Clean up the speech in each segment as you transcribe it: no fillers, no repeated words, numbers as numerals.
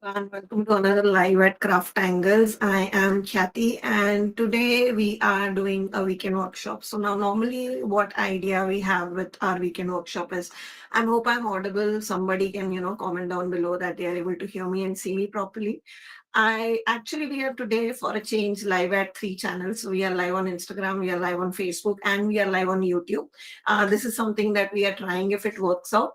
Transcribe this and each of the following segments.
And welcome to another live at Craft Angles. I am Khyati, and today we are doing a weekend workshop. So now, normally, what idea we have with our weekend workshop is, I hope I'm audible. Somebody can comment down below that they are able to hear me and see me properly. I actually we are today for a change live at three channels. So we are live on Instagram, we are live on Facebook, and we are live on YouTube. This is something that we are trying if it works out.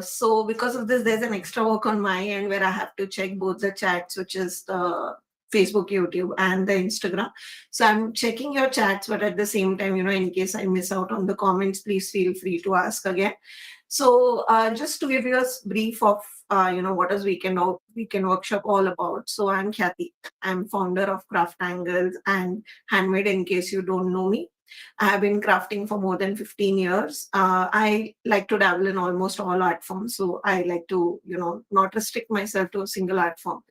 So because of this, there's an extra work on my end where I have to check both the chats, which is the Facebook, YouTube, and the Instagram. So I'm checking your chats, but at the same time, in case I miss out on the comments, please feel free to ask again. So just to give you a brief of what is weekend workshop all about. So I'm Khyati. I'm founder of Craft Angles and Handmade. In case you don't know me, I have been crafting for more than 15 years. I like to dabble in almost all art forms. So I like to, not restrict myself to a single art form.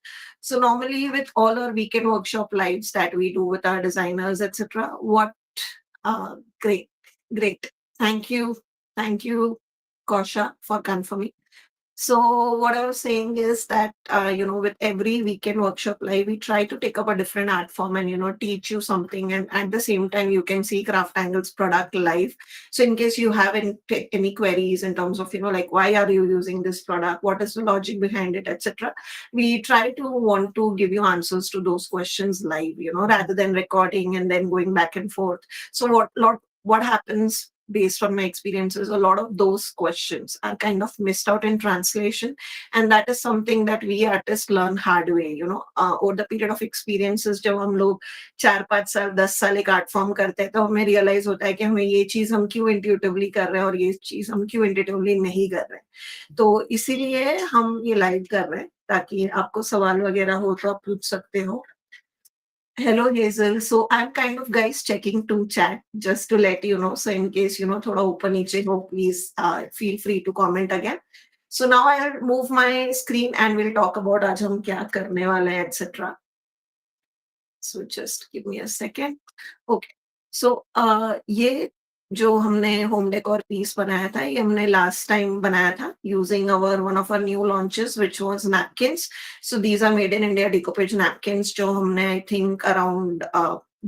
So normally with all our weekend workshop lives that we do with our designers, etc. What great, great. Thank you. Thank you, Kosha, for confirming. So what I was saying is that with every weekend workshop live, we try to take up a different art form and teach you something, and at the same time you can see Craft Angles product live. So in case you have any queries in terms of like why are you using this product, what is the logic behind it, etc. We try to want to give you answers to those questions live, rather than recording and then going back and forth. So what happens based on my experiences, a lot of those questions are kind of missed out in translation, and that is something that we artists learn hard way. Over the period of experiences, जब हम लोग 4 5 साल 10 साल एक art form करते हैं तो हमें रियलाइज होता है कि हमें ये चीज हम क्यों इंट्यूटिवली कर रहे हैं और ये चीज हम क्यों इंट्यूटिवली नहीं कर रहे हैं। तो इसीलिए हम ये लाइव कर रहे हैं ताकि आपको सवाल वगैरह हो तो आप पूछ सकते हो। Hello, Hazel. So I'm kind of guys checking to chat just to let you know. So in case thoda open niche ho, please feel free to comment again. So now I'll move my screen and we'll talk about आज हम क्या करने वाले हैं, etc. So just give me a second. Okay. So ये जो हमने home decor piece बनाया था ये हमने लास्ट टाइम बनाया था using our one of our new launches which was napkins. So these are made in India decoupage napkins जो हमने आई थिंक अराउंड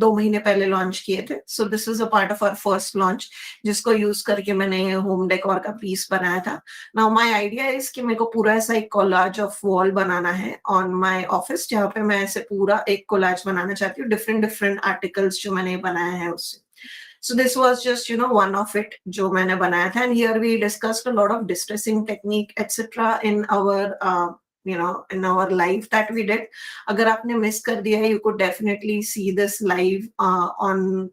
2 महीने पहले लॉन्च किए थे। So this is a part of our first launch जिसको use करके मैंने home decor का पीस बनाया था। नाउ माय आइडिया इज कि मेरे को पूरा ऐसा एक कोलाज ऑफ वॉल बनाना है ऑन माय ऑफिस जहाँ पे मैं ऐसे पूरा एक कोलाज बनाना चाहती हूँ डिफरेंट डिफरेंट आर्टिकल्स जो मैंने बनाया है उससे। So this was just one of it जो मैंने बनाया था, and here we discussed a lot of distressing technique etc. in our in our live that we did. अगर आपने मिस कर दिया है, you could definitely see this live on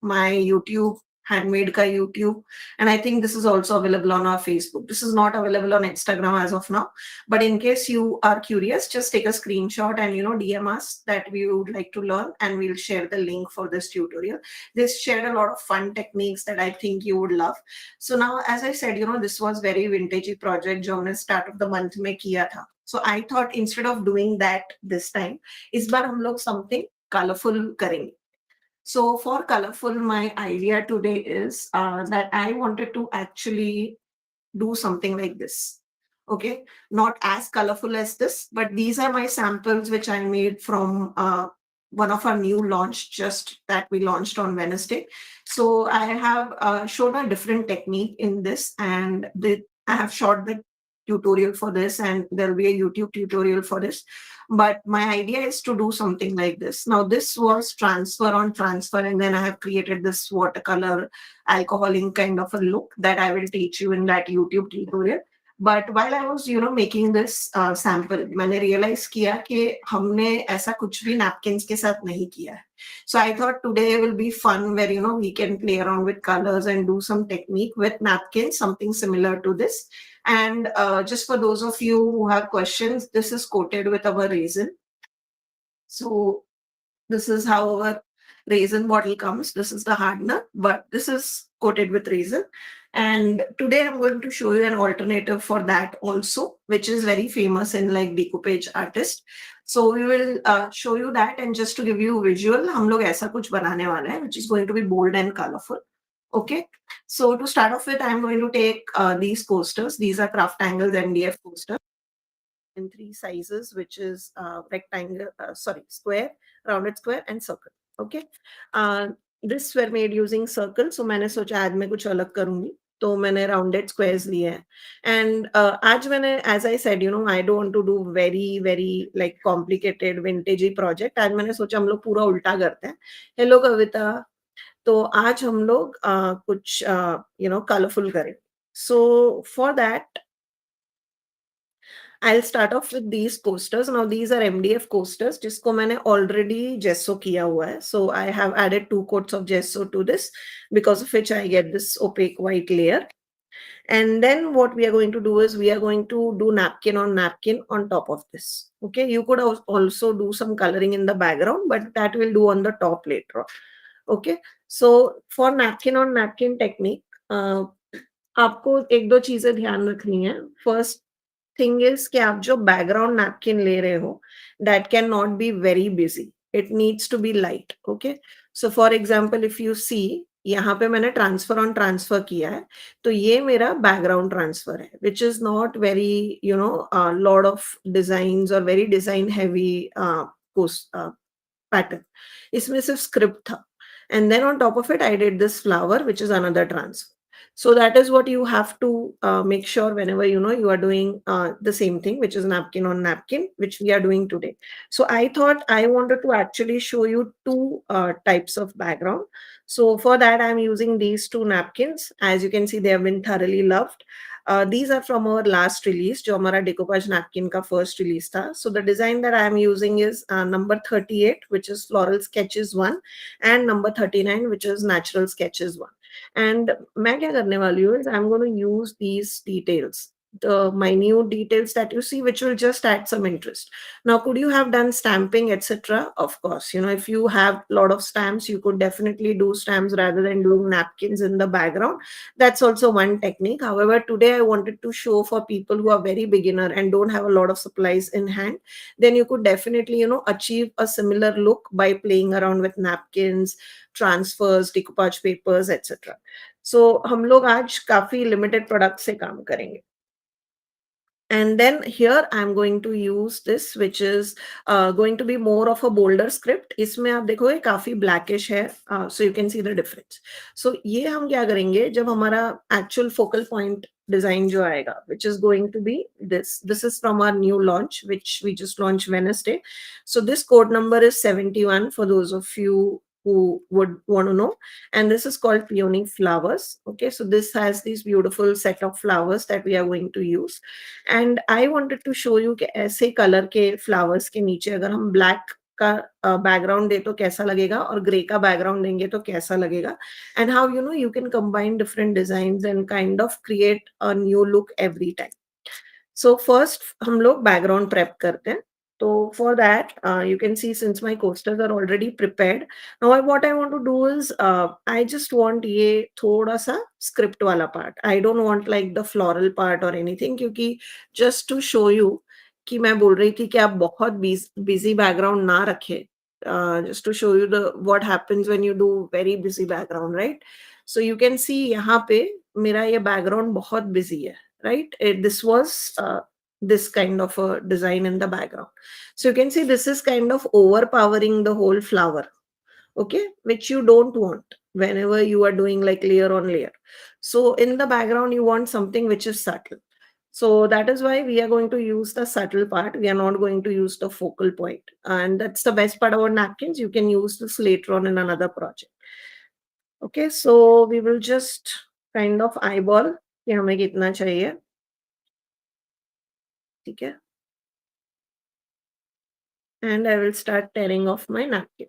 my YouTube, handmade ka YouTube, and I think this is also available on our Facebook. This is not available on Instagram as of now, but in case you are curious, just take a screenshot and DM us that we would like to learn, and we'll share the link for this tutorial. This shared a lot of fun techniques that I think you would love. So now, as I said, this was very vintagey project जो हमने start of the month में किया था. So I thought instead of doing that this time, इस बार हम लोग something colorful करेंगे. So for colorful, my idea today is that I wanted to actually do something like this. Okay, not as colorful as this, but these are my samples which I made from one of our new launch just that we launched on Wednesday. So I have shown a different technique in this, and I have shot the tutorial for this, and there'll be a YouTube tutorial for this. But my idea is to do something like this. Now, this was transfer on transfer, and then I have created this watercolor alcohol ink kind of a look that I will teach you in that YouTube tutorial. But while I was, making this sample, मैंने realize किया कि हमने ऐसा कुछ भी napkins के साथ नहीं किया है. So I thought today will be fun where, we can play around with colors and do some technique with napkins, something similar to this. And just for those of you who have questions, this is coated with our resin. So this is how our resin bottle comes. This is the hardener, but this is coated with resin. And today I'm going to show you an alternative for that also, which is very famous in like decoupage artists. So we will show you that, and just to give you visual, हम लोग ऐसा कुछ बनाने वाले हैं, which is going to be bold and colorful. Okay. So to start off with, I'm going to take these coasters. These are Craft Angles MDF coasters. in three sizes, which is rectangle, sorry, square, rounded square, and circle. Okay. Uh, this were made using circle. So मैंने सोचा आज मैं कुछ अलग करूंगी. तो मैंने rounded squares लिए हैं एंड आज मैंने as I said I don't want to do very very like complicated vintagey project आज मैंने सोचा हम लोग पूरा उल्टा करते हैं हेलो कविता तो आज हम लोग कुछ कलरफुल करें so for that I'll start off with these coasters. Now these are MDF coasters जिसको मैंने already gesso किया हुआ है. So I have added 2 coats of gesso to this because of which I get this opaque white layer. And then what we are going to do is we are going to do napkin on napkin on top of this. Okay, you could also do some coloring in the background, but that will do on the top later on. Okay, so for napkin on napkin technique, आपको एक दो चीजें ध्यान रखनी है. First thing is कि आप जो background napkin ले रहे हो, that cannot be very busy. It needs to be light. Okay. So for example, if you see, यहाँ पे मैंने transfer on transfer किया है, तो ये मेरा background transfer है, which is not very, lot of designs or very design heavy pattern. इसमें सिर्फ script था. And then on top of it, I did this flower, which is another transfer. So that is what you have to make sure whenever you are doing the same thing, which is napkin on napkin, which we are doing today. So I thought I wanted to actually show you two types of background. So for that, I'm using these two napkins. As you can see, they have been thoroughly loved. These are from our last release, जो हमारा decoupage napkin का first release था. So the design that I am using is number 38, which is floral sketches 1, and number 39, which is natural sketches 1. And मैं क्या करने वाली हूँ is I'm going to use these details, the minute details that you see, which will just add some interest. Now, could you have done stamping, etc.? Of course, if you have a lot of stamps, you could definitely do stamps rather than doing napkins in the background. That's also one technique. However, today I wanted to show for people who are very beginner and don't have a lot of supplies in hand, then you could definitely, achieve a similar look by playing around with napkins, transfers, decoupage papers, etc. So हम लोग आज काफी limited products से काम करेंगे. And then here I'm going to use this, which is going to be more of a bolder script. इसमें आप देखोगे काफी blackish है, so you can see the difference. So ये हम क्या करेंगे जब हमारा actual focal point design जो आएगा, which is going to be this. This is from our new launch, which we just launched Wednesday. So this code number is 71 for those of you who would want to know. And this is called peony flowers. Okay, so this has these beautiful set of flowers that we are going to use. And I wanted to show you कि ऐसे colour के flowers के नीचे अगर हम black का background दे तो कैसा लगेगा और ग्रे का बैकग्राउंड देंगे तो कैसा लगेगा and how you can combine different designs and kind of create a new look every time. So first हम लोग बैकग्राउंड प्रेप करते हैं. So for that, you can see since my coasters are already prepared. Now what I want to do is, I just want ये थोड़ा सा script वाला part. I don't want like the floral part or anything क्योंकि just to show you कि मैं बोल रही थी कि आप बहुत busy background ना रखें. Just to show you the what happens when you do very busy background, right? So you can see यहाँ पे मेरा ये background बहुत busy है, right? This was this kind of a design in the background. So you can see this is kind of overpowering the whole flower, okay, which you don't want whenever you are doing like layer on layer. So in the background, you want something which is subtle. So that is why we are going to use the subtle part. We are not going to use the focal point. And that's the best part about napkins. You can use this later on in another project. Okay, so we will just kind of eyeball कि हमें कितना चाहिए. ठीक है. And I will start tearing off my napkin.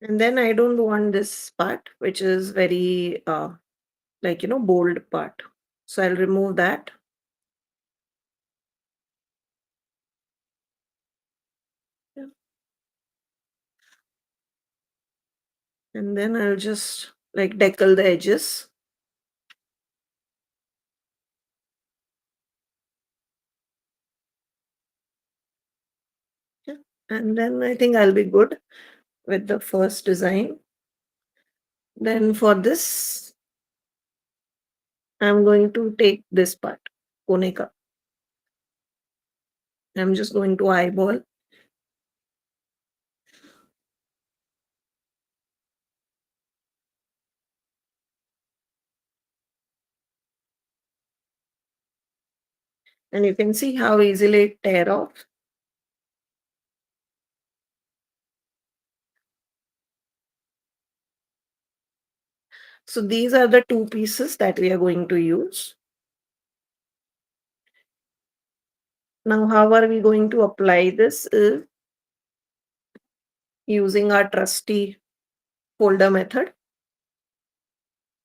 And then I don't want this part, which is very bold part. So I'll remove that. And then I'll just like decal the edges. Yeah. And then I think I'll be good with the first design. Then for this, I'm going to take this part, kone ka. I'm just going to eyeball. And you can see how easily it tear off. So these are the two pieces that we are going to use. Now, how are we going to apply this is using our trusty folder method.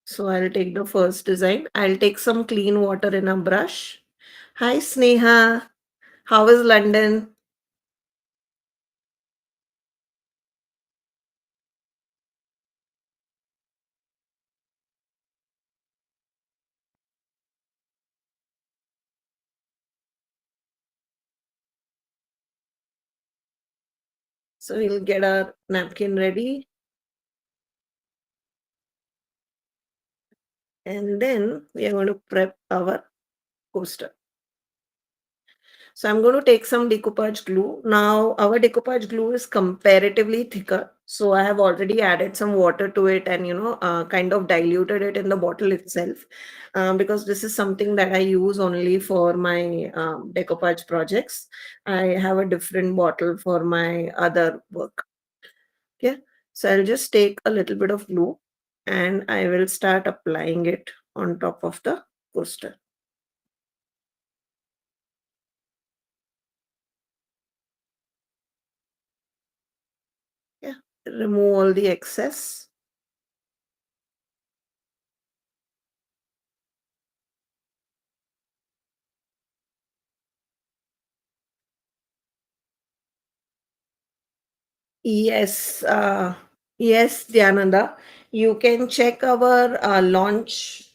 So I'll take the first design. I'll take some clean water in a brush. Hi, Sneha. How is London? So we'll get our napkin ready. And then we are going to prep our coaster. So I'm going to take some decoupage glue. Now our decoupage glue is comparatively thicker. So I have already added some water to it and kind of diluted it in the bottle itself, because this is something that I use only for my decoupage projects. I have a different bottle for my other work. Okay, so I'll just take a little bit of glue and I will start applying it on top of the coaster. Yeah, remove all the excess. Yes, yes, Dhyananda. You can check our launch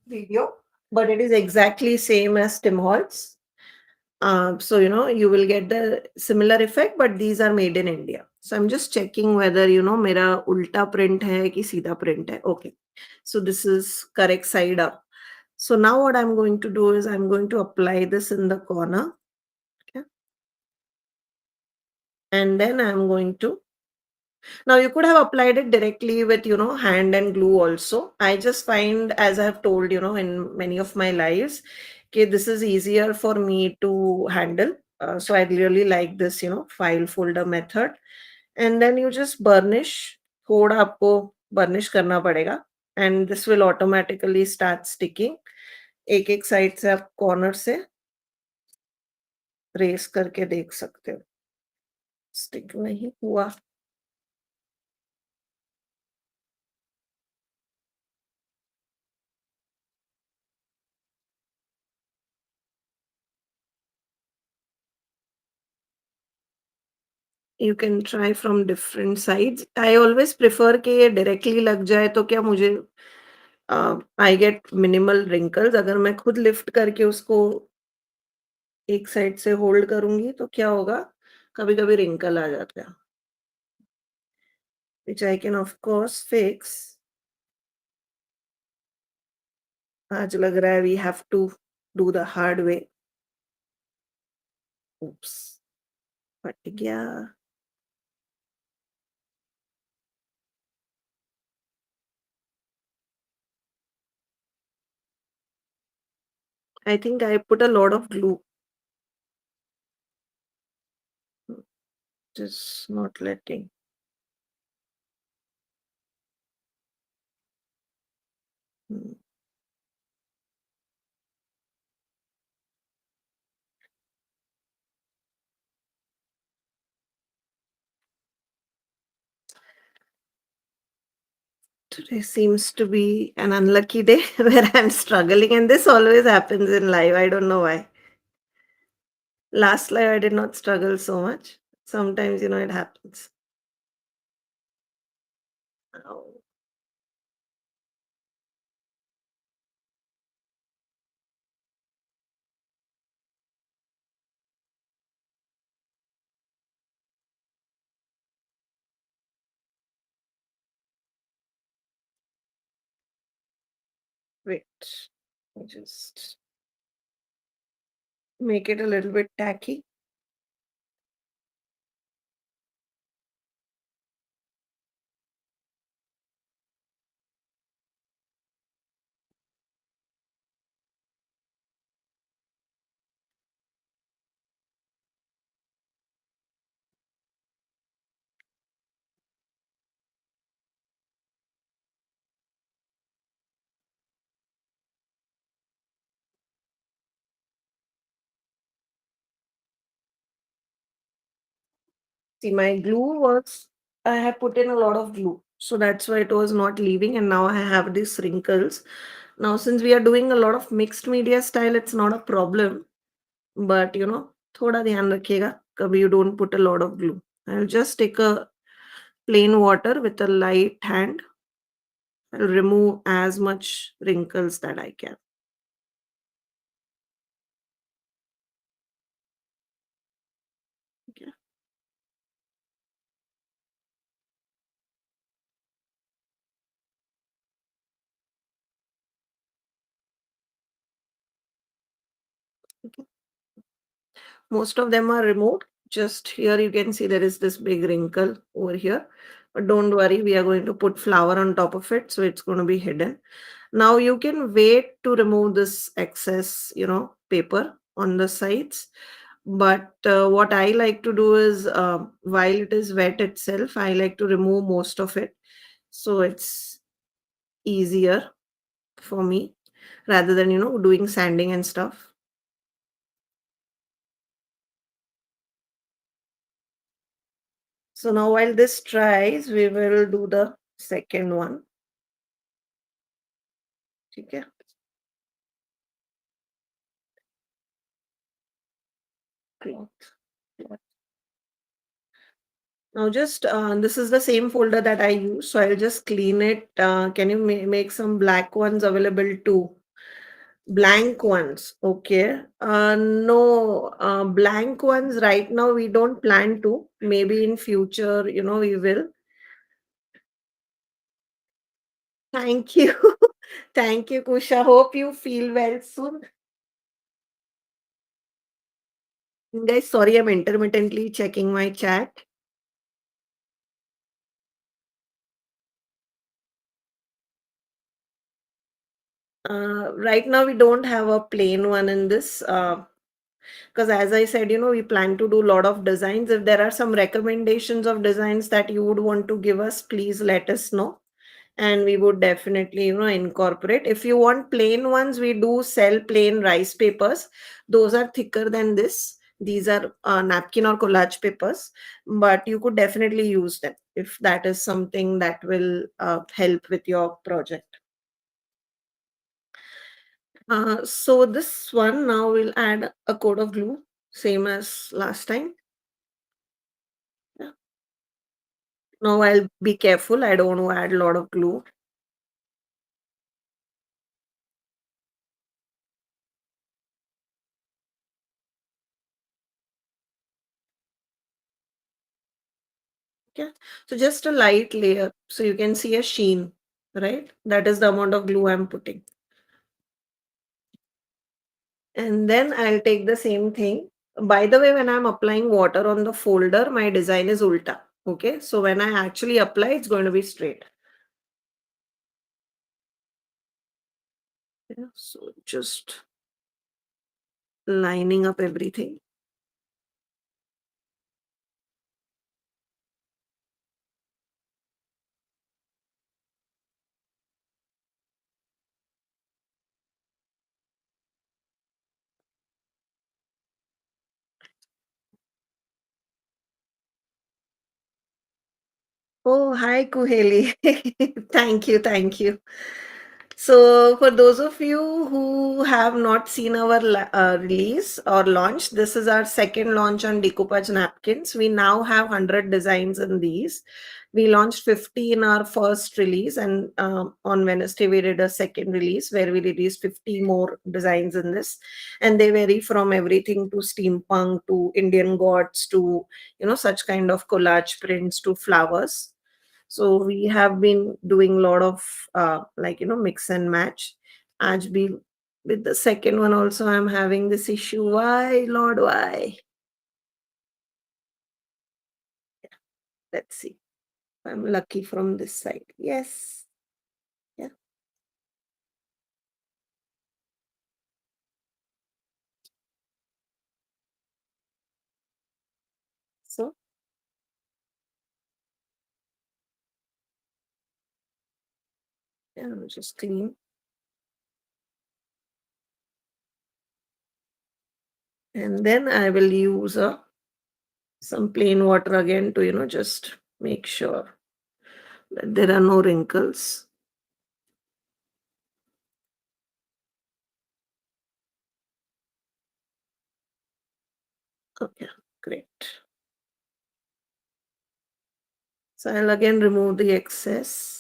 video, but it is exactly same as Tim Holtz. So you will get the similar effect, but these are made in India. So I'm just checking whether मेरा उल्टा print है कि सीधा print है. Okay, so this is correct side up. So now what I'm going to do is I'm going to apply this in the corner. Okay, and then I'm going to. Now you could have applied it directly with, hand and glue also. I just find, as I have told, in many of my lives, okay, this is easier for me to handle. So I really like this, file folder method. And then you just burnish. थोड़ा आपको burnish करना पड़ेगा. And this will automatically start sticking. एक एक side से आप corner से race करके देख सकते हो. स्टिक नहीं हुआ. You can try from different sides. I always prefer कि ये directly लग जाए तो क्या मुझे I get minimal wrinkles. अगर मैं खुद लिफ्ट करके उसको एक साइड से होल्ड करूंगी तो क्या होगा, कभी-कभी wrinkle आ जाता है, which I can of course fix. आज लग रहा है we have to do the hard way. Oops, फट गया. I think I put a lot of glue. Just not letting. Hmm. Today seems to be an unlucky day where I'm struggling, and this always happens in life. I don't know why. Last life, I did not struggle so much. Sometimes, it happens. Wait, I just make it a little bit tacky. See, my glue was, I have put in a lot of glue. So that's why it was not leaving. And now I have these wrinkles. Now, since we are doing a lot of mixed media style, it's not a problem. But, thoda dhyan rakhiyega. Kabhi you don't put a lot of glue. I'll just take a plain water with a light hand. I'll remove as much wrinkles that I can. Okay. Okay. Most of them are removed. Just here you can see there is this big wrinkle over here. But don't worry, we are going to put flour on top of it, so it's going to be hidden. Now you can wait to remove this excess, paper on the sides. But what I like to do is, while it is wet itself, I like to remove most of it. So it's easier for me rather than, doing sanding and stuff. So now while this dries, we will do the second one. Okay. Cloth. Cloth. Now just this is the same folder that I use, so I'll just clean it. Can you make some black ones available too? Blank ones, okay. No, blank ones right now we don't plan to. Maybe in future, we will. Thank you. Thank you, Kusha. Hope you feel well soon. Guys, sorry, I'm intermittently checking my chat. Right now, we don't have a plain one in this. Because as I said, we plan to do a lot of designs. If there are some recommendations of designs that you would want to give us, please let us know. And we would definitely, incorporate. If you want plain ones, we do sell plain rice papers. Those are thicker than this. These are napkin or collage papers, but you could definitely use them if that is something that will help with your project. So this one now we'll add a coat of glue, same as last time. Yeah. Now I'll be careful. I don't want to add a lot of glue. Okay. So just a light layer so you can see a sheen, right? That is the amount of glue I'm putting. And then I'll take the same thing. By the way, when I'm applying water on the folder, my design is ulta. Okay. So when I actually apply, it's going to be straight. Yeah. So just lining up everything. Oh, hi, Kuheli. Thank you. Thank you. So, for those of you who have not seen our release or launch, this is our second launch on Decoupage napkins. We now have 100 designs in these. We launched 50 in our first release, and on Wednesday, we did a second release where we released 50 more designs in this. And they vary from everything to steampunk to Indian gods to, such kind of collage prints to flowers. So we have been doing a lot of mix and match. आज भी with the second one also I'm having this issue. Why, Lord, why? Let's see. I'm lucky from this side. Yes. Yeah. So yeah, I'll just clean. And then I will use some plain water again to, just make sure that there are no wrinkles. Okay, great. So I'll again remove the excess.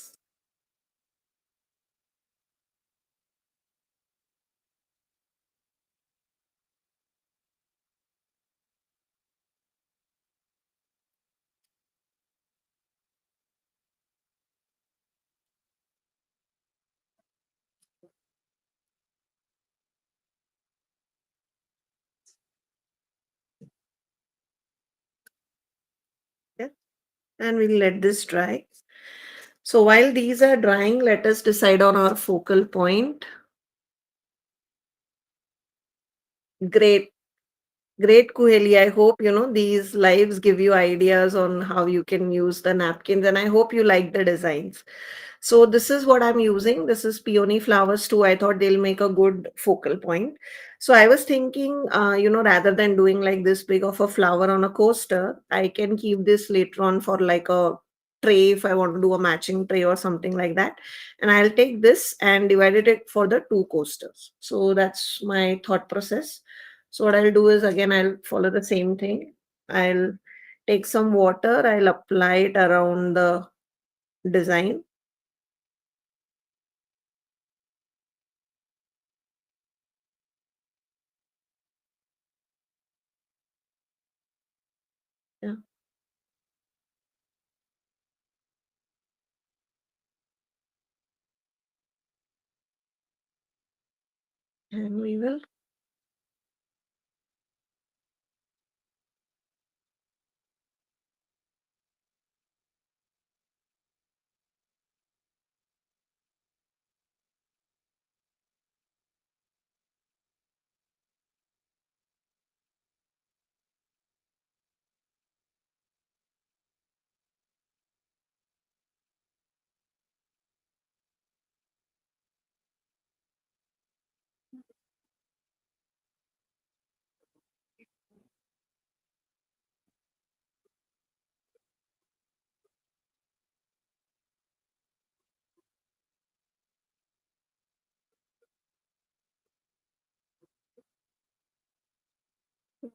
Yeah, and we'll let this dry. So while these are drying, let us decide on our focal point. Great. Great, Kuheli. I hope, these lives give you ideas on how you can use the napkins, and I hope you like the designs. So this is what I'm using. This is peony flowers too. I thought they'll make a good focal point. So I was thinking, rather than doing like this big of a flower on a coaster, I can keep this later on for like a tray if I want to do a matching tray or something like that. And I'll take this and divided it for the two coasters. So that's my thought process. So what I'll do is again, I'll follow the same thing. I'll take some water, I'll apply it around the design. Yeah, and we will.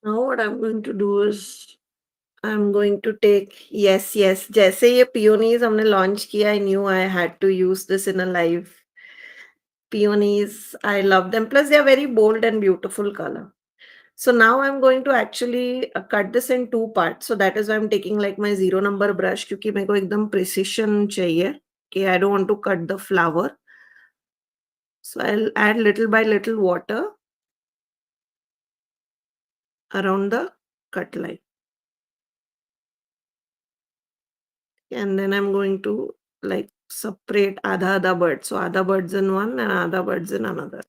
Now what I'm going to do is I'm going to take, yes, yes, जैसे ये peonies हमने launch किया, I knew I had to use this in a live. Peonies, I love them. Plus they are very bold and beautiful color. So now I'm going to actually cut this in two parts. So that is why I'm taking like my zero number brush क्योंकि मेरे को एकदम precision चाहिए कि I don't want to cut the flower. So I'll add little by little water around the cut line. And then I'm going to like separate adha bird. So adha birds in one and adha birds in another.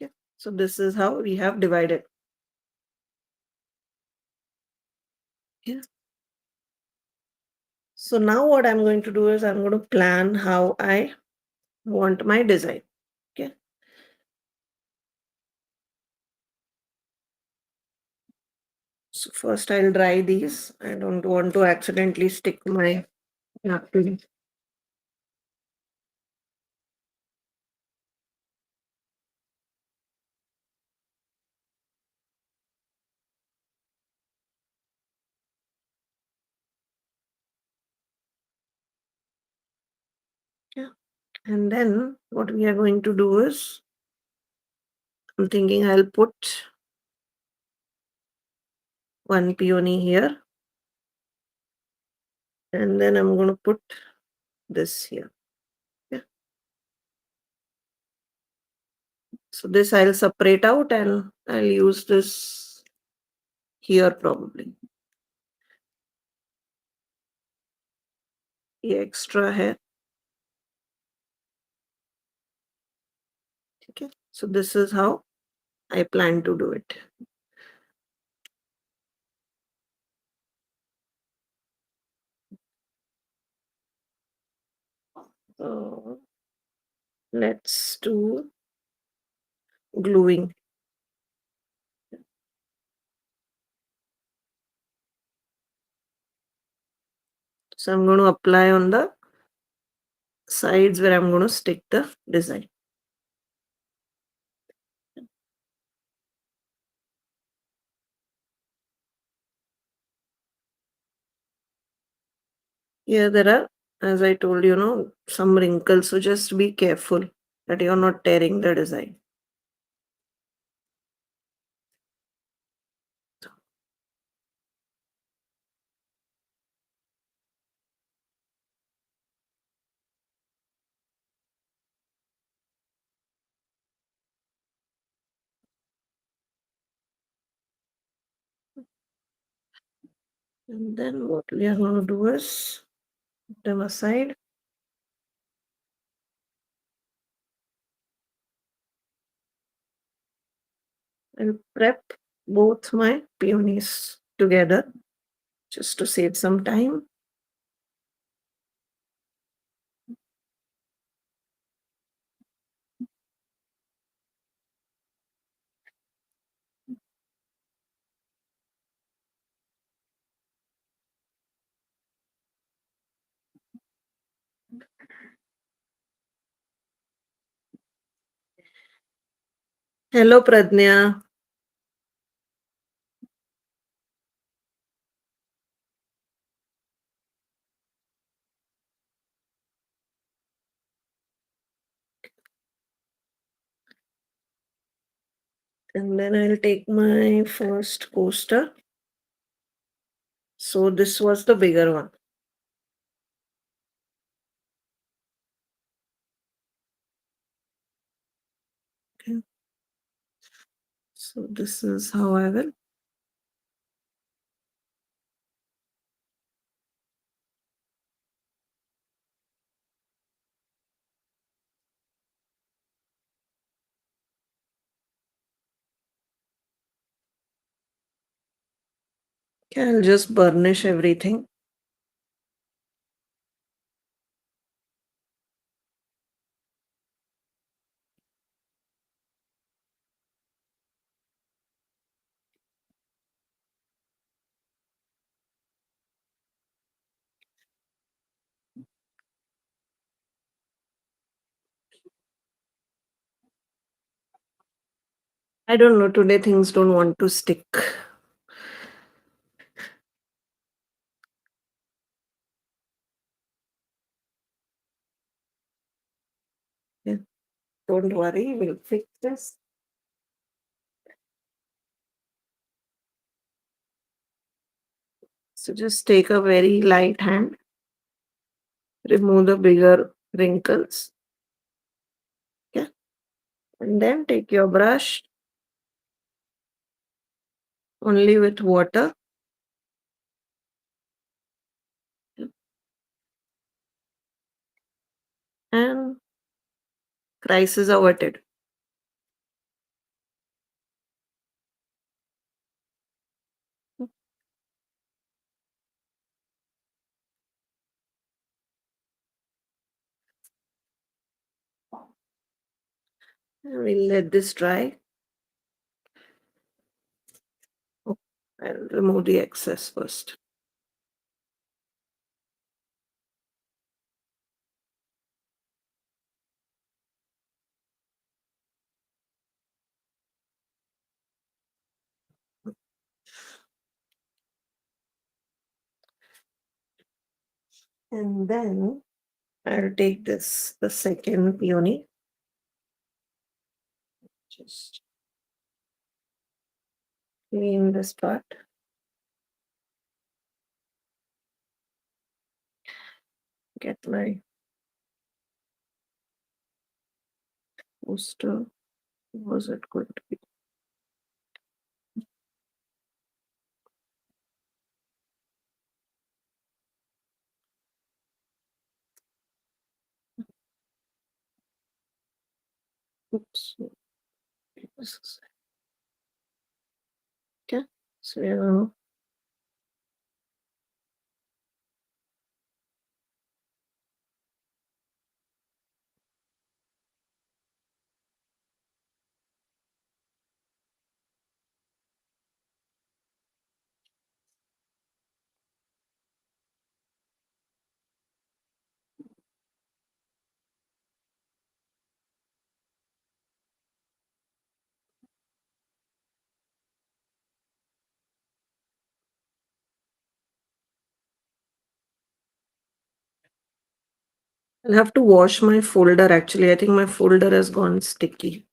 Okay. So this is how we have divided. Yeah. So now what I'm going to do is I'm going to plan how I want my design. Okay. So first I'll dry these. I don't want to accidentally stick my napkin. Yeah. And then what we are going to do is I'm thinking I'll put one peony here, and then I'm going to put this here. Yeah. So this I'll separate out and I'll use this here probably. The extra hair. Okay. So this is how I plan to do it. So let's do gluing. So I'm going to apply on the sides where I'm going to stick the design. Here there are, as I told you, some wrinkles. So just be careful that you're not tearing the design. And then what we are going to do is put them aside. I'll prep both my peonies together just to save some time. Hello, Pradnya. And then I'll take my first coaster. So this was the bigger one. Okay. So this is how I will. Okay, I'll just burnish everything. I don't know, today things don't want to stick. Yeah. Don't worry, we'll fix this. So just take a very light hand, remove the bigger wrinkles. Okay. And then take your brush only with water. And crisis averted. We'll let this dry. Oh, I'll remove the excess first. And then I'll take this, the second peony. Just clean this part. Get my poster. Was it going to be? Oops. This is- Okay. So I'll have to wash my folder actually. I think my folder has gone sticky.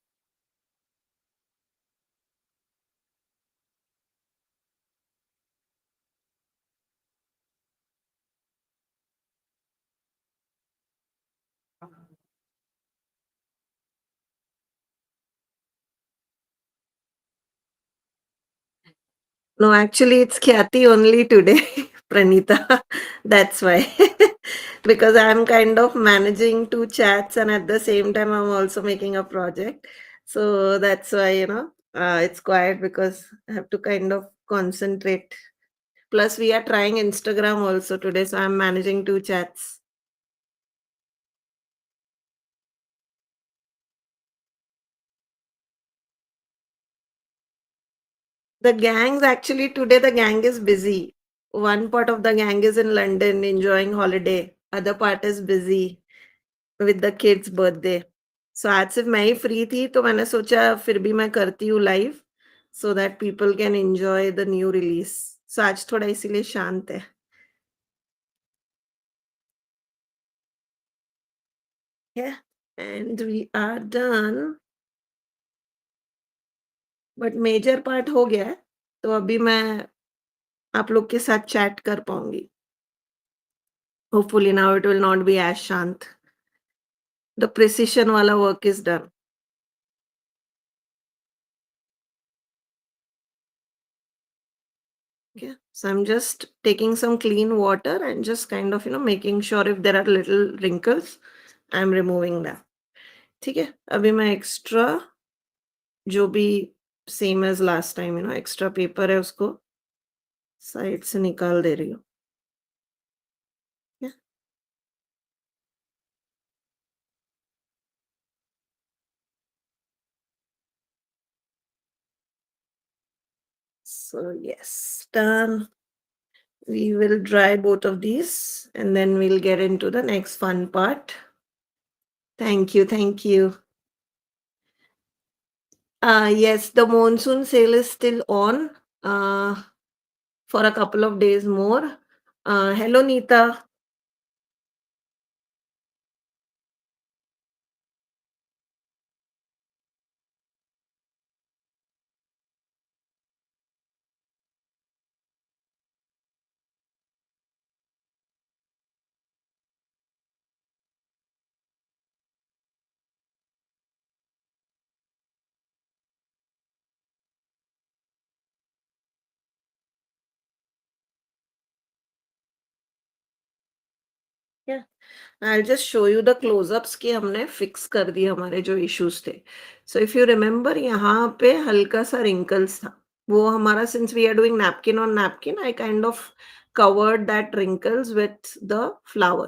No, actually, it's Khyati only today, Pranita. That's why. Because I'm kind of managing two chats and at the same time, I'm also making a project. So that's why, it's quiet because I have to kind of concentrate. Plus, we are trying Instagram also today. So I'm managing two chats. The gangs actually today, the gang is busy. One part of the gang is in London enjoying holiday. Other part is busy with the kids birthday. सो आज सिर्फ मैं ही free थी तो मैंने सोचा फिर भी मैं करती हूँ live so that people can enjoy the new release so आज थोड़ा इसीलिए शांत है and we are done but major part हो गया है तो अभी मैं आप लोग के साथ चैट कर पाऊंगी hopefully now it will not be as शांत द प्रिसिशन वाला work is done Okay. So I'm just taking some clean water and just kind of, making sure if there are little wrinkles, I'm removing them. ठीक है अभी मैं extra जो भी same as last time extra paper है उसको side से निकाल दे रही हूँ so yes done we will dry both of these and then we'll get into the next fun part thank you yes the monsoon sale is still on for a couple of days more hello Neeta. Yeah. I'll just show you the close-ups कि हमने fix कर दिए हमारे जो issues थे so if you remember यहाँ पे हल्का सा रिंकल्स था वो हमारा since we are doing napkin on napkin I kind of covered that wrinkles with the flower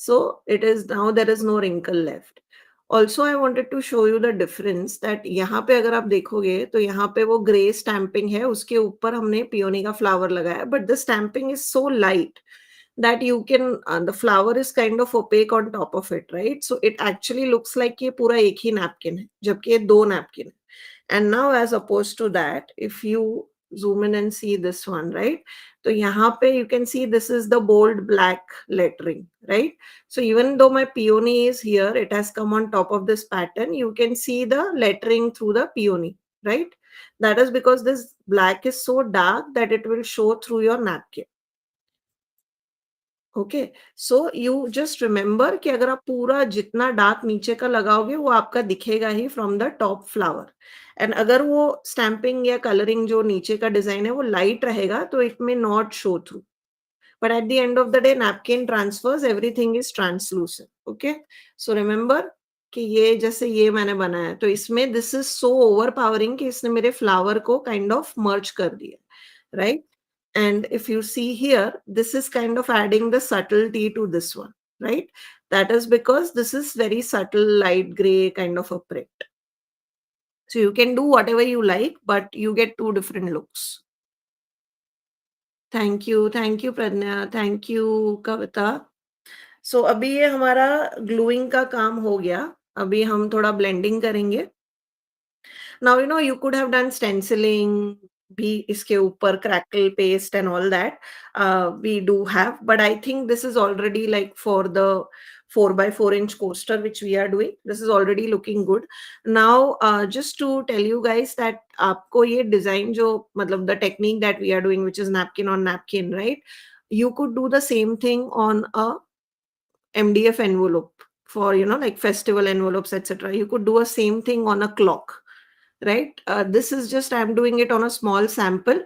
so it is now there is no wrinkle left also I wanted to show you the difference that यहाँ पे अगर आप देखोगे तो यहाँ पे वो grey stamping है उसके ऊपर हमने पियोनी का फ्लावर लगाया but the stamping is so light that you can the flower is kind of opaque on top of it right so it actually looks like ये पूरा एक ही napkin है जबकि ये दो napkin है and now as opposed to that if you zoom in and see this one right तो यहाँ पे you can see this is the bold black lettering right so even though my peony is here it has come on top of this pattern you can see the lettering through the peony right? That is because this black is so dark that it will show through your napkin. Okay, so you just remember कि अगर आप पूरा जितना dark नीचे का लगाओगे वो आपका दिखेगा ही from the top flower, and अगर वो स्टैंपिंग या कलरिंग जो नीचे का डिजाइन है वो लाइट रहेगा तो it may not show through, but at the end of the day napkin transfers, everything is translucent. Okay, so remember कि ये जैसे ये मैंने बनाया तो इसमें this is so over powering कि इसने मेरे फ्लावर को काइंड ऑफ मर्ज कर दिया, right? And if you see here, this is kind of adding the subtlety to this one, right? That is because this is very subtle light gray kind of a print, so you can do whatever you like but you get two different looks. Thank you Pradnya, thank you Kavita. सो अभी ये हमारा gluing का काम हो गया, अभी हम थोड़ा ब्लेंडिंग करेंगे. Now you know you could have done stenciling भी इसके ऊपर, crackle paste and all that we do have, but I think this is already like for the 4x4 inch coaster which we are doing, this is already looking good. Now just to tell you guys that आपको ये design जो मतलब the technique that we are doing which is napkin on napkin, right? You could do the same thing on a MDF envelope for, you know, like festival envelopes, etc. You could do a same thing on a clock, right? This is just I'm doing it on a small sample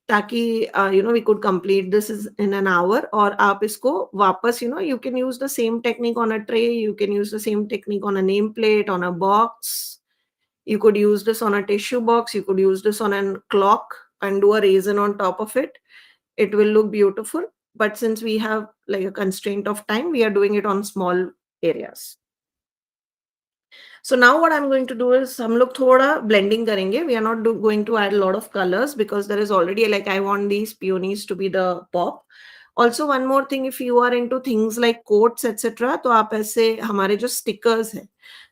ताकि you know we could complete this is in an hour. और आप इसको वापस you know you can use the same technique on a tray, you can use the same technique on a nameplate, on a box. You could use this on a tissue box, you could use this on a clock and do a raisin on top of it. It will look beautiful, but since we have like a constraint of time, we are doing it on small areas. So now what I'm going to do is हम लोग थोड़ा blending करेंगे. We are not going to add a lot of colors because there is already like I want these peonies to be the pop. Also one more thing, if you are into things like quotes etc. तो आप ऐसे हमारे जो stickers है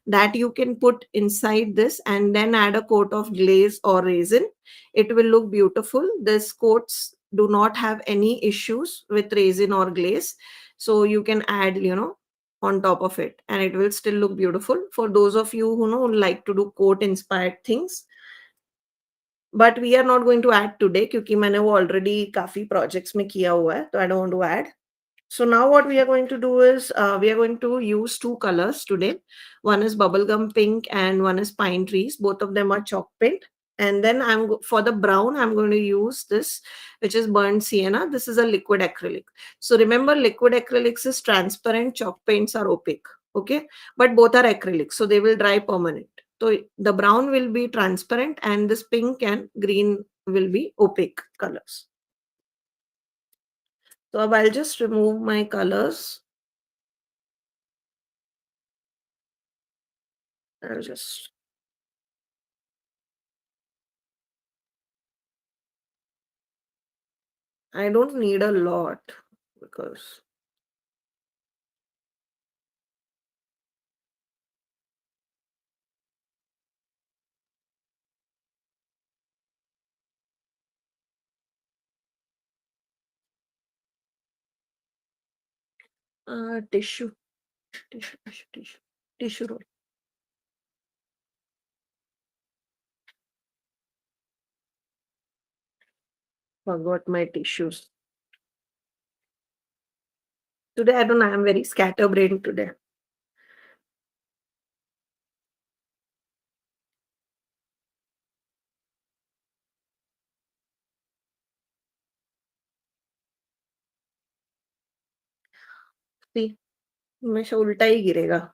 that you can put inside this and then add a coat of glaze or resin. It will look beautiful. These coats do not have any issues with resin or glaze. So you can add, you know, on top of it and it will still look beautiful for those of you who know like to do quote inspired things. But we are not going to add today क्योंकि मैंने वो already काफी projects में किया हुआ है, so I don't want to add. So now what we are going to do is we are going to use two colors today. One is bubblegum pink and one is pine trees. Both of them are chalk paint. And then for the brown, I'm going to use this, which is burnt sienna. This is a liquid acrylic. So remember, liquid acrylics is transparent, chalk paints are opaque. Okay, but both are acrylic, so they will dry permanent. So the brown will be transparent and this pink and green will be opaque colors. So I'll just remove my colors. I'll just I don't need a lot because tissue, tissue roll. Forgot my tissues. Today, I don't know, I'm very scatterbrained today. See, हमेशा उल्टा ही गिरेगा.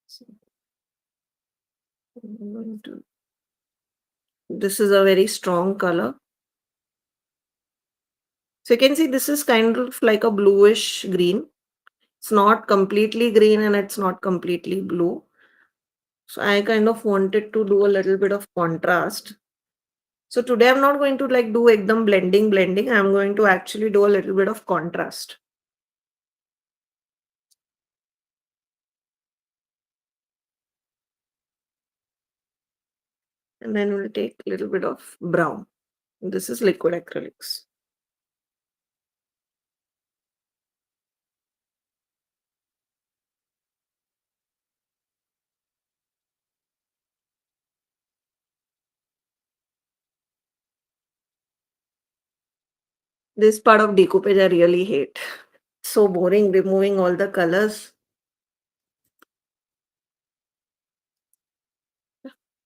So, I'm going to- This is a very strong color. So you can see this is kind of like a bluish green. It's not completely green and it's not completely blue. So I kind of wanted to do a little bit of contrast. So today I'm not going to like do ekdam blending. I'm going to actually do a little bit of contrast. And then we'll take a little bit of brown. This is liquid acrylics. This part of decoupage I really hate. So boring removing all the colors.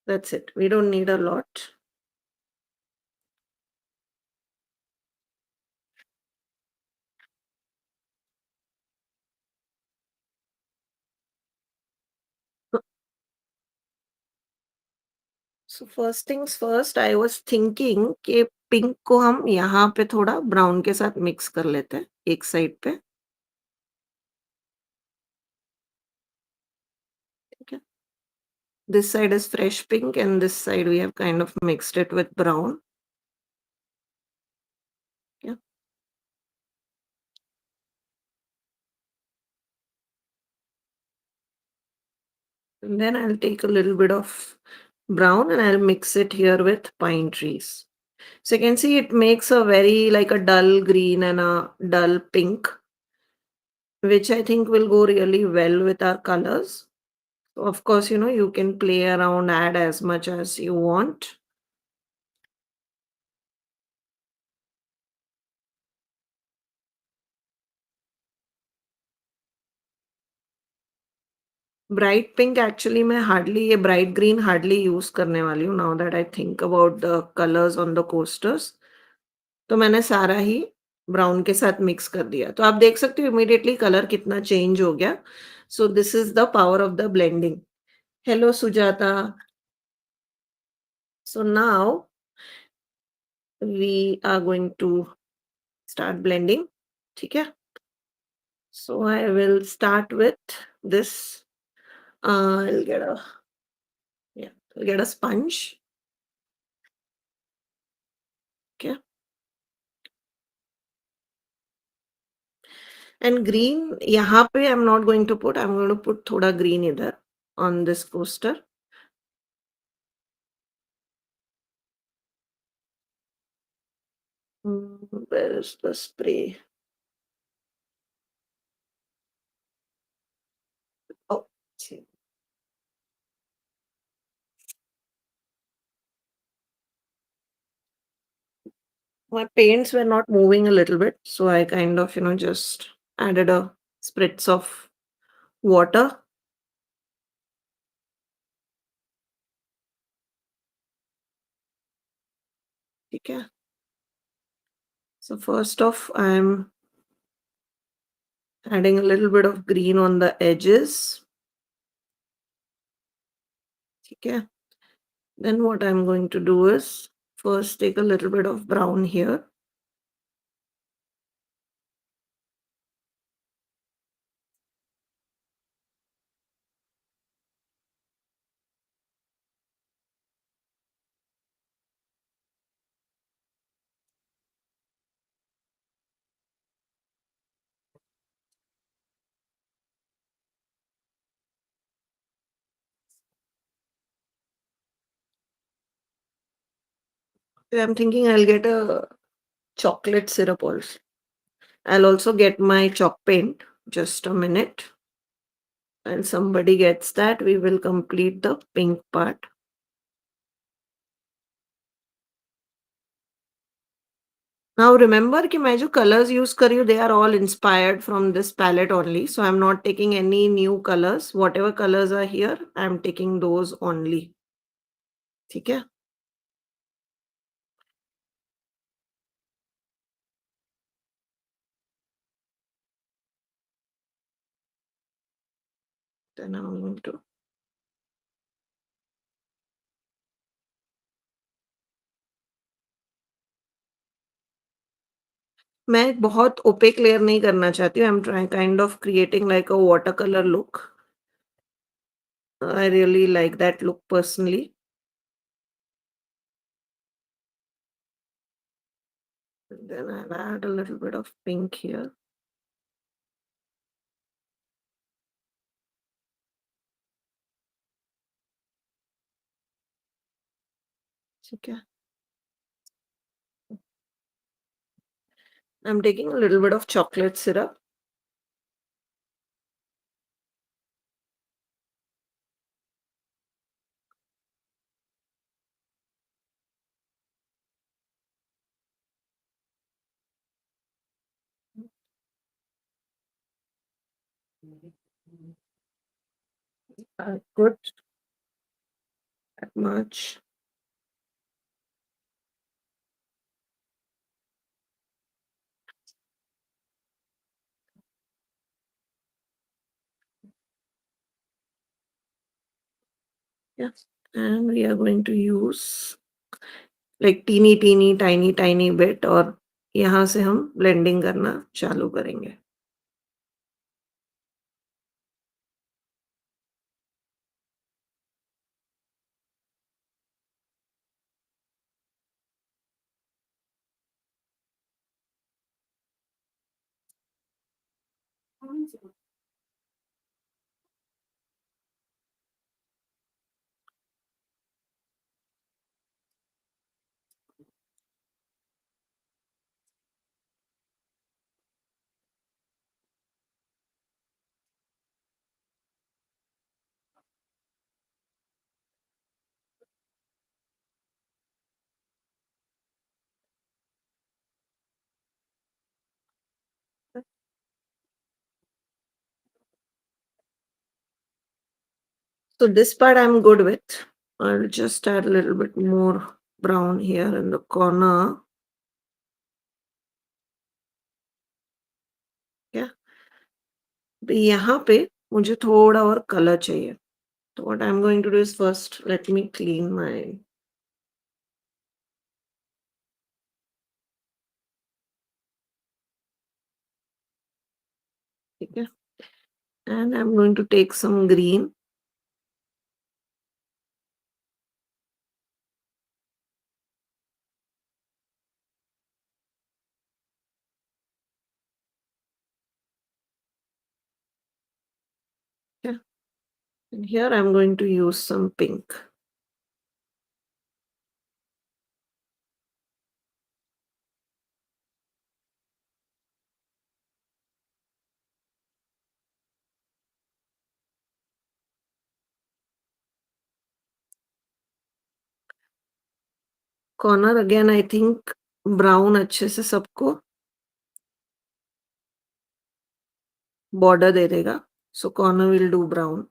That's it. We don't need a lot. So first things first, I was thinking कि pink को हम यहाँ पे थोड़ा brown के साथ mix कर लेते हैं एक साइड पे, ठीक है? This side is fresh pink and this side we have kind of mixed it with brown. Yeah. And then I'll take a little bit of brown and I'll mix it here with pine trees. So you can see it makes a very like a dull green and a dull pink, which I think will go really well with our colors. So of course, you can play around, add as much as you want. Bright pink actually मैं hardly ये bright green hardly use करने वाली हूँ now that I think about the colours on the coasters. तो मैंने सारा ही brown के साथ मिक्स कर दिया। तो आप देख सकते हो इमीडिएटली कलर कितना चेंज हो गया। So this is the power of the blending. Hello Sujata. So now we are going to start blending. ठीक है। So I will start with this. I'll get a yeah, I'll get a sponge. Okay. And green, यहाँ पे I'm not going to put, I'm going to put थोड़ा green इधर on this coaster. Where is the spray? Oh, see. My paints were not moving a little bit, so I kind of, just added a spritz of water. Okay. So first off, I'm adding a little bit of green on the edges. Okay. Then what I'm going to do is first take a little bit of brown here. I'm thinking I'll get a chocolate syrup also. I'll also get my chalk paint. Just a minute. And somebody gets that, we will complete the pink part. Now remember कि मैं जो colors use कर रही हूँ, they are all inspired from this palette only. So I'm not taking any new colors. Whatever colors are here, I'm taking those only. ठीक है? Then I'm going to मैं बहुत opaque layer नहीं करना चाहती हूँ. I'm trying kind of creating like a watercolor look. I really like that look personally. And then I'll add a little bit of pink here. ठीक है? I'm taking a little bit of chocolate syrup. Good, that much. Yes. And we are going to use like teeny tiny bit और यहाँ से हम blending करना चालू करेंगे. So this part I'm good with. I'll just add a little bit more brown here in the corner. Yeah. तो यहाँ पे मुझे थोड़ा और कलर चाहिए. So what I'm going to do is first let me clean my. ठीक है. And I'm going to take some green. Yeah. And here I'm going to use some pink. Corner again I think brown अच्छे से सबको border दे देगा. So corner will do brown.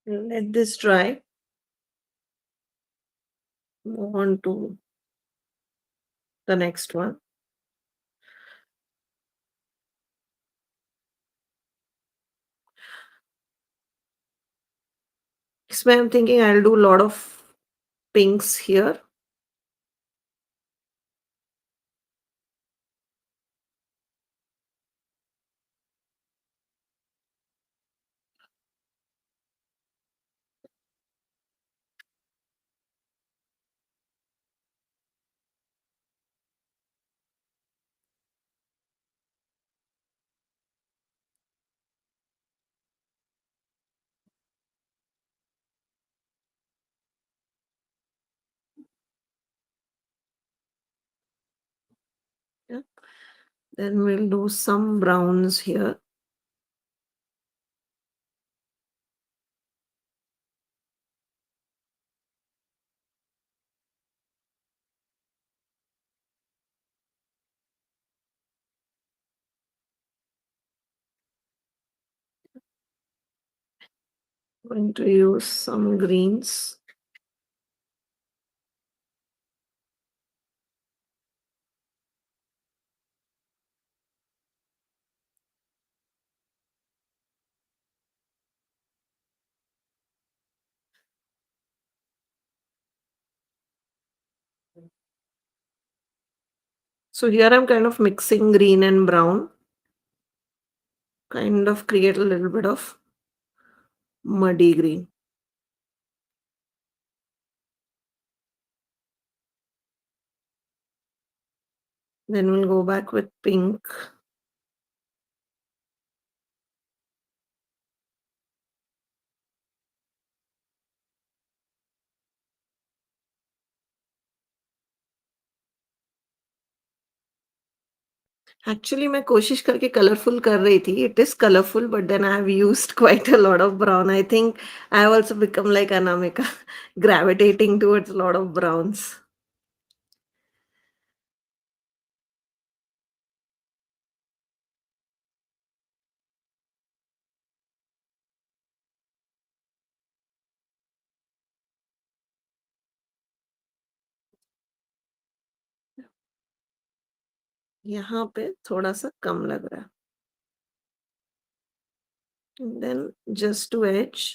Let this dry. Move on to the next one. So I'm thinking I'll do a lot of pinks here. Yeah. Then we'll do some browns here. Going to use some greens. So here I'm kind of mixing green and brown. Kind of create a little bit of muddy green. Then we'll go back with pink. Actually मैं कोशिश करके colourful कर रही थी. It is colourful but then I have used quite a lot of brown. I think I have also become like Anamika gravitating towards a lot of browns. यहाँ पे थोड़ा-सा कम लग रहा है. And then just to edge.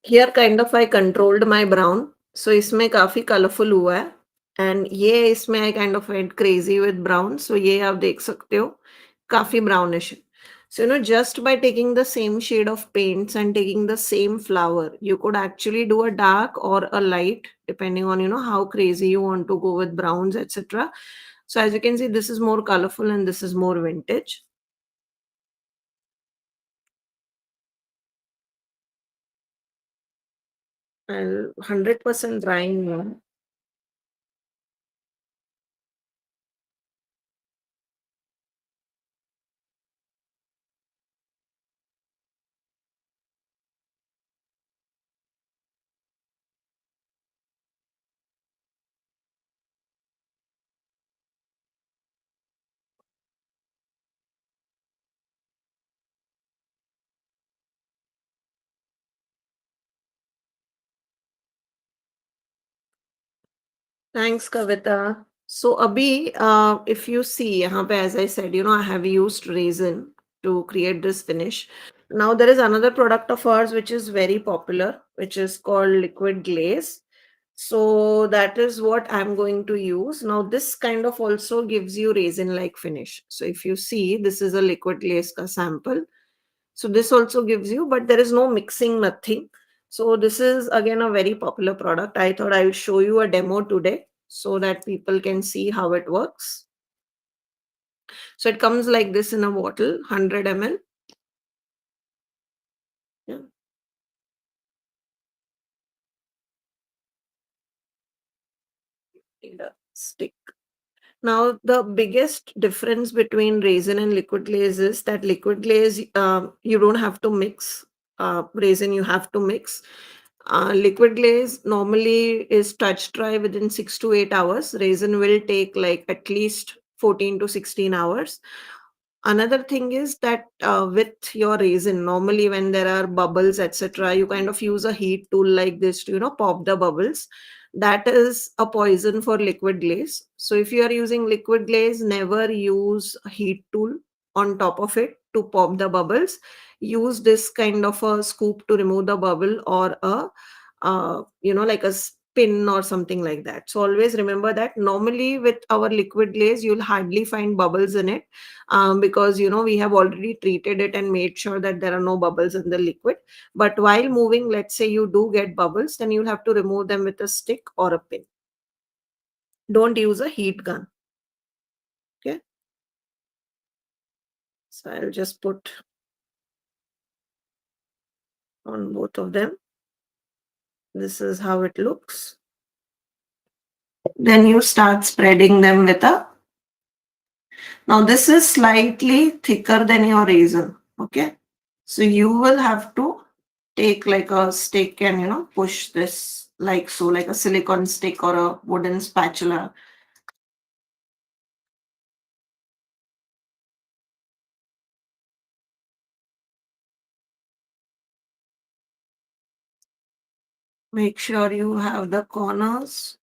Here kind of I controlled my brown. So इसमें काफ़ी colourful हुआ है. एंड ये इसमें I kind of went crazy with brown. So ये आप देख सकते हो, काफ़ी ब्राउनिश है. So, just by taking the same shade of paints and taking the same flower, you could actually do a dark or a light, depending on, how crazy you want to go with browns, etc. So, as you can see, this is more colorful and this is more vintage. And 100% drying one. Thanks, Kavita. So, Abhi, if you see, यहाँ पे, as I said, I have used resin to create this finish. Now, there is another product of ours which is very popular, which is called liquid glaze. So, that is what I'm going to use. Now, this kind of also gives you resin-like finish. So, if you see, this is a liquid glaze ka sample. So this also gives you, but there is no mixing, nothing. So this is again a very popular product. I thought I will show you a demo today so that people can see how it works. So it comes like this in a bottle, 100 ml. Yeah, need a stick. Now, the biggest difference between resin and liquid glaze is that liquid glaze, you don't have to mix. Resin, you have to mix. Liquid glaze normally is touch dry within 6 to 8 hours. Resin will take like at least 14 to 16 hours. Another thing is that with your resin, normally when there are bubbles, etc., you kind of use a heat tool like this to, pop the bubbles. That is a poison for liquid glaze. So if you are using liquid glaze, never use a heat tool on top of it to pop the bubbles. Use this kind of a scoop to remove the bubble, or a like a pin or something like that. So always remember that normally with our liquid glaze, you'll hardly find bubbles in it, because we have already treated it and made sure that there are no bubbles in the liquid. But while moving, let's say you do get bubbles, then you'll have to remove them with a stick or a pin. Don't use a heat gun. Okay. So I'll just put on both of them. This is how it looks. Then you start spreading them with a. Now this is slightly thicker than your raisin. Okay. So you will have to take like a stick and push this like so, like a silicone stick or a wooden spatula. Make sure you have the corners.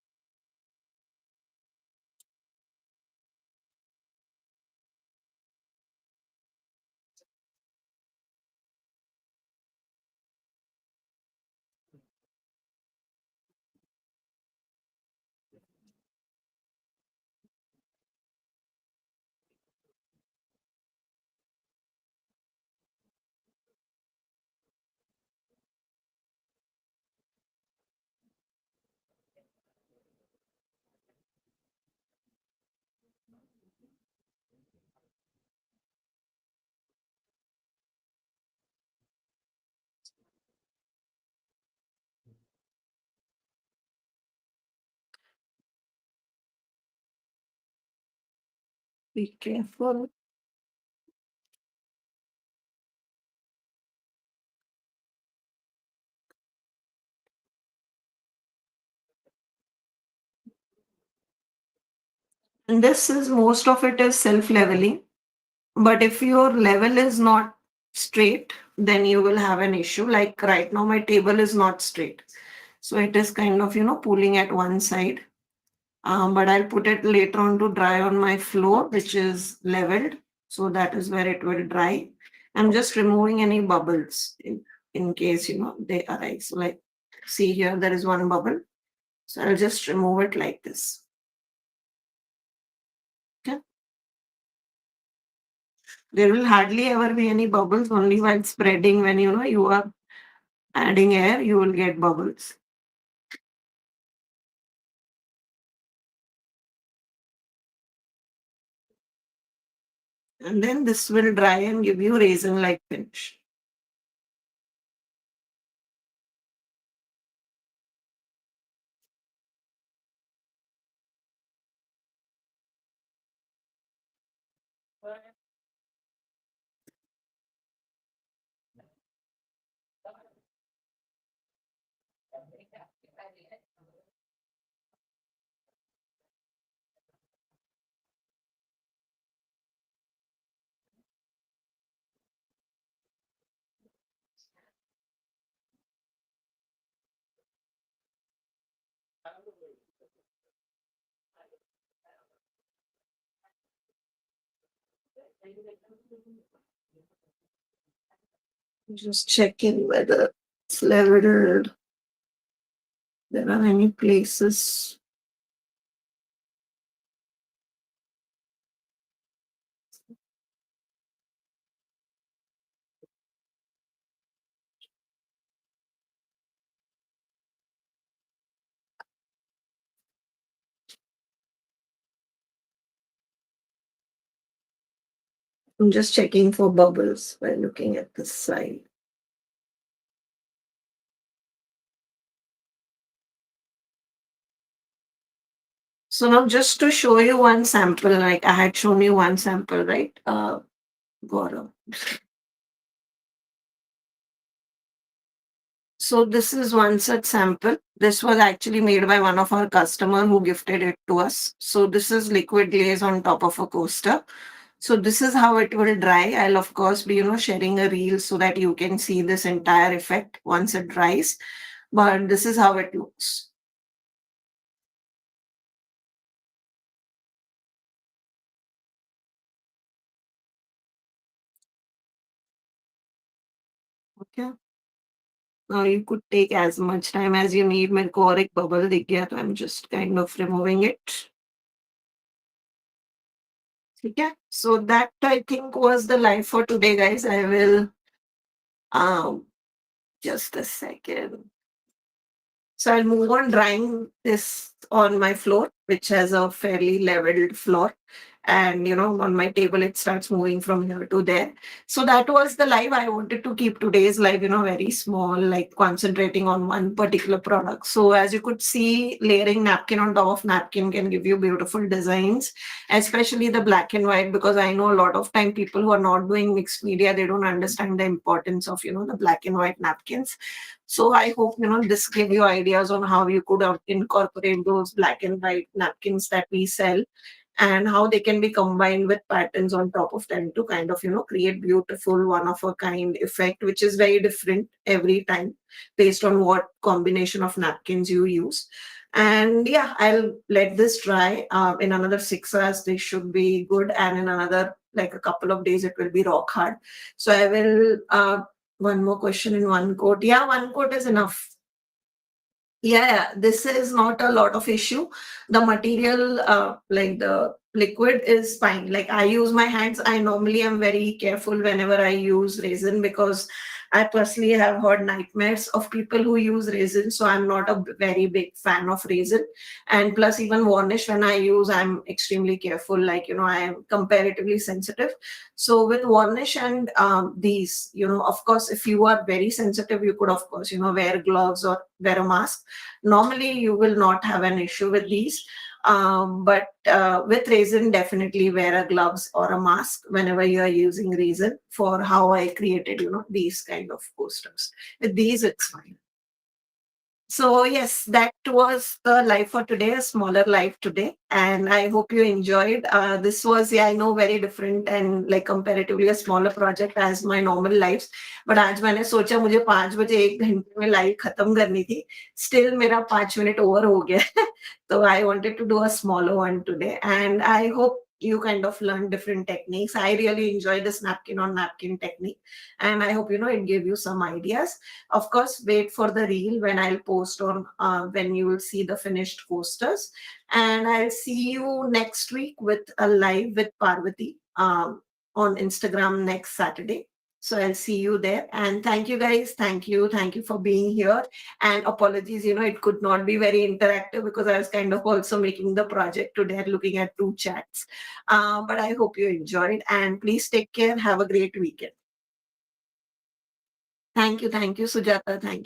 Be careful. And this is most of it is self-leveling. But if your level is not straight, then you will have an issue. Like right now, my table is not straight. So it is kind of, pulling at one side. But I'll put it later on to dry on my floor, which is leveled. So that is where it will dry. I'm just removing any bubbles in case, they arise. So like, see here, there is one bubble. So I'll just remove it like this. Okay. There will hardly ever be any bubbles, only while spreading. When you are adding air, you will get bubbles. And then this will dry and give you raisin like finish. Just checking whether it's leveled. There are any places. I'm just checking for bubbles by looking at this side. So now just to show you one sample, like I had shown you one sample, right? Gaurav. So this is one such sample. This was actually made by one of our customer who gifted it to us. So this is liquid glaze on top of a coaster. So this is how it will dry. I'll of course be, sharing a reel so that you can see this entire effect once it dries. But this is how it looks. Okay. You could take as much time as you need. मेरे को और एक bubble दिख गया, तो I'm just kind of removing it. ठीक है? So that I think was the live for today, guys. I will um just a second. So I'll move on drying this on my floor, which has a fairly leveled floor. And on my table, it starts moving from here to there. So that was the live. I wanted to keep today's live, very small, like concentrating on one particular product. So as you could see, layering napkin on top of napkin can give you beautiful designs, especially the black and white, because I know a lot of time people who are not doing mixed media, they don't understand the importance of, the black and white napkins. So I hope this give you ideas on how you could incorporate those black and white napkins that we sell, and how they can be combined with patterns on top of them to kind of create beautiful one of a kind effect, which is very different every time based on what combination of napkins you use. And yeah, I'll let this dry. In another 6 hours they should be good, and in another like a couple of days it will be rock hard. So I will one more question in one coat. Yeah, one coat is enough. Yeah, this is not a lot of issue. The material, like the liquid is fine. Like I use my hands. I normally am very careful whenever I use resin, because I personally have heard nightmares of people who use resin. So I'm not a very big fan of resin. And plus, even varnish when I use, I'm extremely careful. Like, I am comparatively sensitive. So with varnish and these, of course, if you are very sensitive, you could, of course, wear gloves or wear a mask. Normally, you will not have an issue with these. But with resin, definitely wear a gloves or a mask whenever you are using resin, for how I created, these kind of posters. With these, it's fine. So yes, that was the live for today, a smaller live today, and I hope you enjoyed. This was, yeah, I know, very different and like comparatively a smaller project as my normal lives. But आज मैंने सोचा मुझे 5 बजे 1 घंटे में live खत्म करनी थी. Still मेरा 5 मिनट over हो गया है. So I wanted to do a smaller one today, and I hope you kind of learn different techniques. I really enjoy this napkin on napkin technique, and I hope it gave you some ideas. Of course, wait for the reel when I'll post on when you will see the finished posters. And I'll see you next week with a live with Parvati on Instagram next Saturday. So I'll see you there. And thank you guys. Thank you. Thank you for being here. And apologies, it could not be very interactive because I was kind of also making the project today, looking at two chats. But I hope you enjoyed. And please take care. Have a great weekend. Thank you. Thank you, Sujata. Thank you.